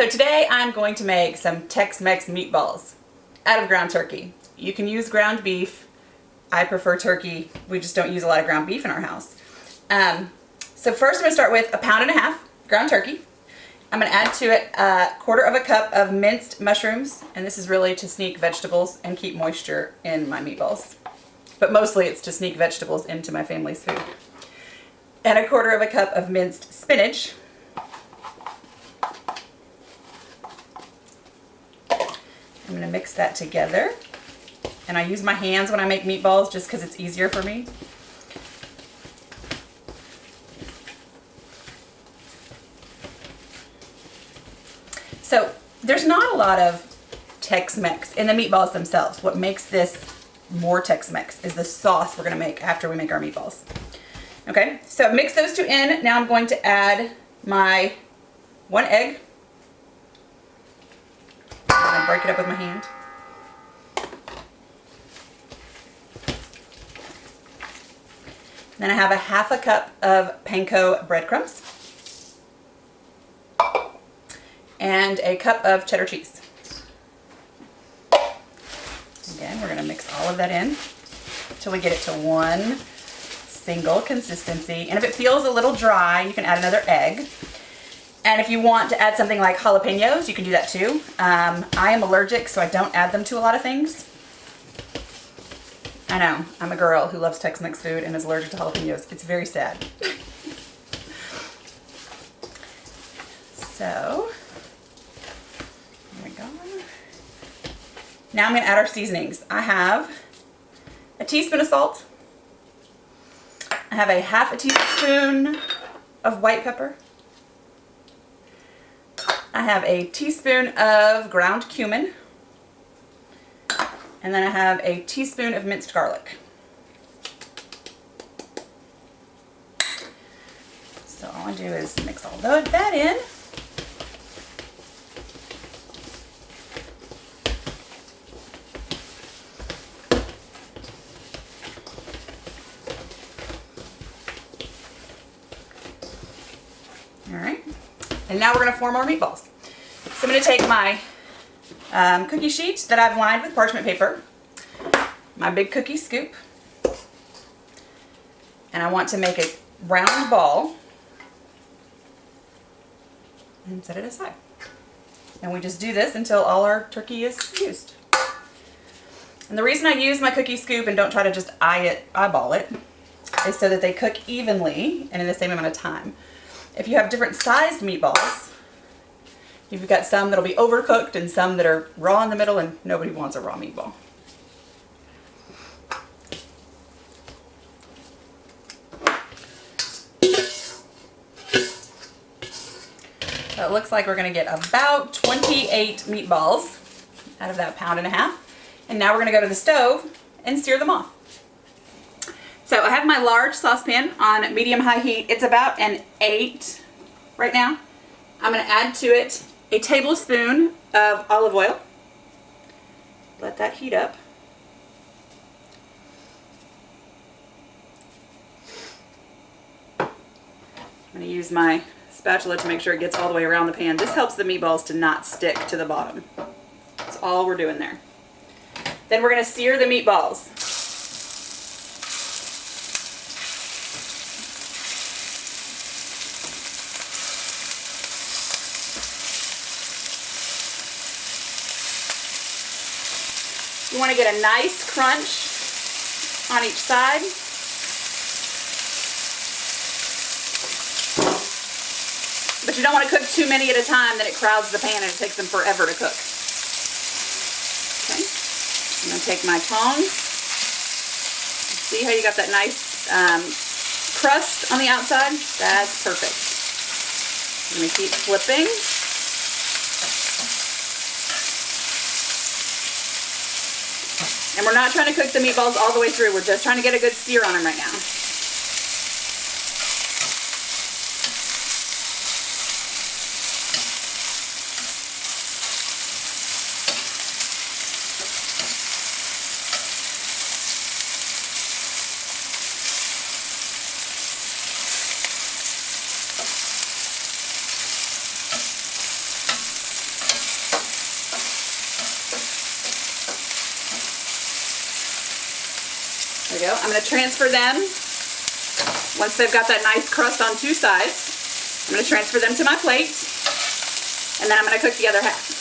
So today I'm going to make some Tex-Mex meatballs out of ground turkey. You can use ground beef. I prefer turkey. We just don't use a lot of ground beef in our house. So first I'm going to start with 1.5 pounds ground turkey. I'm going to add to it 1/4 cup of minced mushrooms, and this is really to sneak vegetables and keep moisture in my meatballs. But mostly it's to sneak vegetables into my family's food. And 1/4 cup of minced spinach. I'm going to mix that together. And I use my hands when I make meatballs just because it's easier for me. So there's not a lot of Tex-Mex in the meatballs themselves. What makes this more Tex-Mex is the sauce we're going to make after we make our meatballs. Okay, so I've mixed those two in. Now I'm going to add my 1 egg. I'm going to break it up with my hand. Then I have 1/2 cup of panko breadcrumbs. And a cup of cheddar cheese. Again, we're going to mix all of that in until we get it to one single consistency. And if it feels a little dry, you can add another egg. And if you want to add something like jalapenos, you can do that too. I am allergic, so I don't add them to a lot of things. I know, I'm a girl who loves Tex-Mex food and is allergic to jalapenos. It's very sad. So, there we go. Now I'm going to add our seasonings. I have a teaspoon of salt. I have 1/2 teaspoon of white pepper. I have a teaspoon of ground cumin. And then I have a teaspoon of minced garlic. So all I do is mix all that in. All right. And now we're going to form our meatballs. So I'm going to take my cookie sheet that I've lined with parchment paper, my big cookie scoop, and I want to make a round ball and set it aside. And we just do this until all our turkey is used. And the reason I use my cookie scoop and don't try to just eyeball it is so that they cook evenly and in the same amount of time. If you have different sized meatballs, you've got some that'll be overcooked and some that are raw in the middle, and nobody wants a raw meatball. So it looks like we're going to get about 28 meatballs out of that 1.5 pounds. And now we're going to go to the stove and sear them off. So I have my large saucepan on medium-high heat. It's about an 8 right now. I'm going to add to it a tablespoon of olive oil. Let that heat up. I'm going to use my spatula to make sure it gets all the way around the pan. This helps the meatballs to not stick to the bottom. That's all we're doing there. Then we're going to sear the meatballs. You want to get a nice crunch on each side. But you don't want to cook too many at a time, then it crowds the pan and it takes them forever to cook. Okay, I'm going to take my tongs. See how you got that nice crust on the outside? That's perfect. I'm going to keep flipping. And we're not trying to cook the meatballs all the way through. We're just trying to get a good sear on them right now. we go. I'm going to transfer them. Once they've got that nice crust on two sides, I'm going to transfer them to my plate, and then I'm going to cook the other half.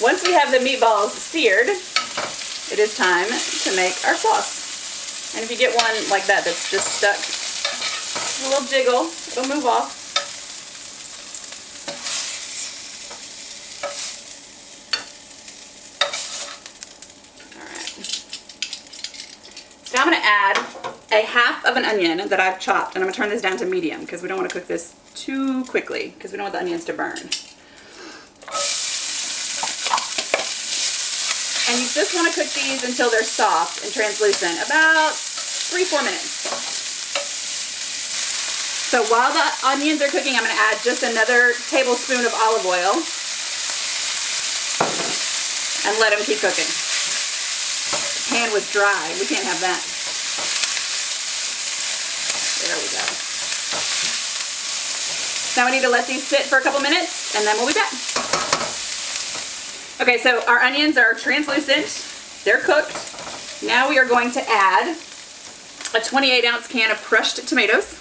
Once we have the meatballs seared, it is time to make our sauce. And if you get one like that that's just stuck, a little jiggle, it'll move off. So now I'm going to add a half of an onion that I've chopped, and I'm going to turn this down to medium because we don't want to cook this too quickly because we don't want the onions to burn. And you just want to cook these until they're soft and translucent, about 3-4 minutes. So while the onions are cooking, I'm going to add just another tablespoon of olive oil and let them keep cooking. The pan was dry. We can't have that. There we go. Now we need to let these sit for a couple minutes, and then we'll be back. Okay, so our onions are translucent. They're cooked. Now we are going to add a 28-ounce can of crushed tomatoes.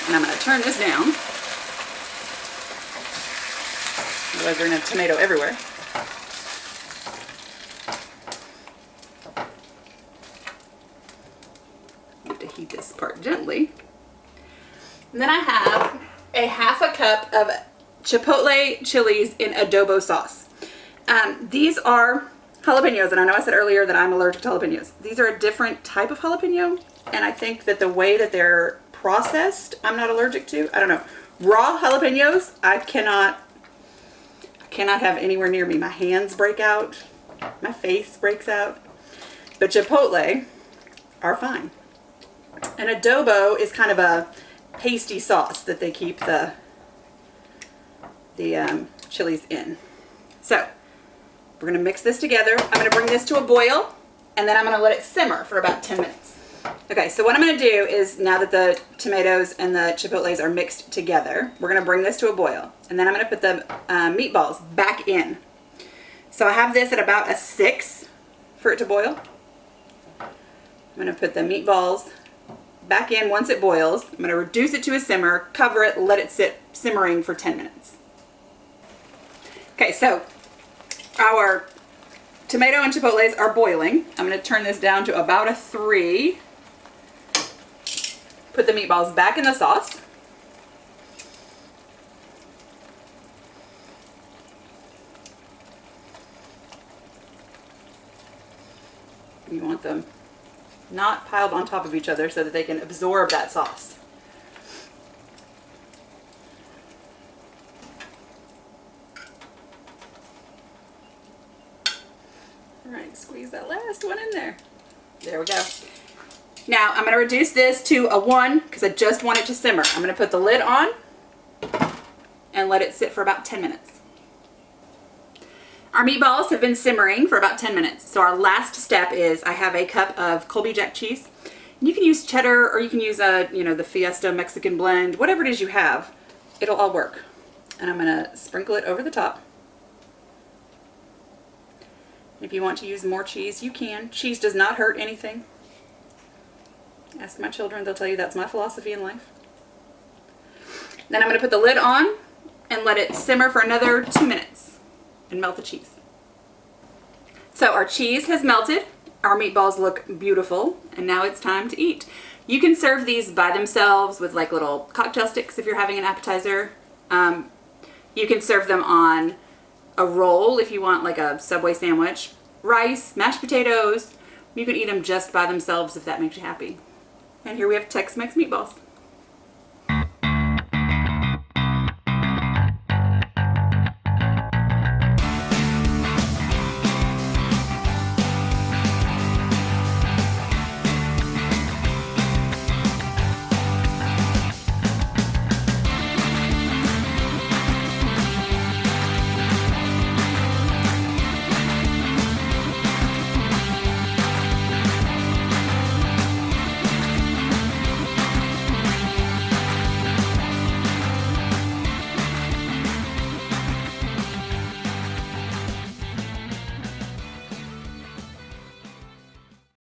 And I'm going to turn this down. Otherwise we're going to have tomato everywhere. I have to heat this part gently. And then I have a half a cup of chipotle chilies in adobo sauce. These are jalapenos, and I know I said earlier that I'm allergic to jalapenos. These are a different type of jalapeno, and I think that the way that they're processed, I'm not allergic to. I don't know. Raw jalapenos, I cannot have anywhere near me. My hands break out. My face breaks out. But chipotle are fine. And adobo is kind of a pasty sauce that they keep the chilies in. So we're going to mix this together. I'm going to bring this to a boil, and then I'm going to let it simmer for about 10 minutes. Okay, so what I'm going to do is, now that the tomatoes and the chipotles are mixed together, we're going to bring this to a boil, and then I'm going to put the meatballs back in. So I have this at about a 6 for it to boil. I'm going to put the meatballs back in once it boils. I'm going to reduce it to a simmer, cover it, let it sit simmering for 10 minutes. Okay, so our tomato and chipotles are boiling. I'm going to turn this down to about a 3. Put the meatballs back in the sauce. You want them not piled on top of each other so that they can absorb that sauce. All right, squeeze that last one in there. There we go. Now I'm going to reduce this to a 1 because I just want it to simmer. I'm going to put the lid on and let it sit for about 10 minutes. Our meatballs have been simmering for about 10 minutes. So our last step is I have a cup of Colby-Jack cheese. You can use cheddar, or you can use the Fiesta Mexican blend, whatever it is you have. It'll all work. And I'm going to sprinkle it over the top. If you want to use more cheese, you can. Cheese does not hurt anything. Ask my children, they'll tell you that's my philosophy in life. Then I'm going to put the lid on and let it simmer for another 2 minutes and melt the cheese. So our cheese has melted, our meatballs look beautiful, and now it's time to eat. You can serve these by themselves with like little cocktail sticks if you're having an appetizer. You can serve them on a roll if you want like a Subway sandwich, rice, mashed potatoes. You could eat them just by themselves if that makes you happy. And here we have Tex-Mex meatballs.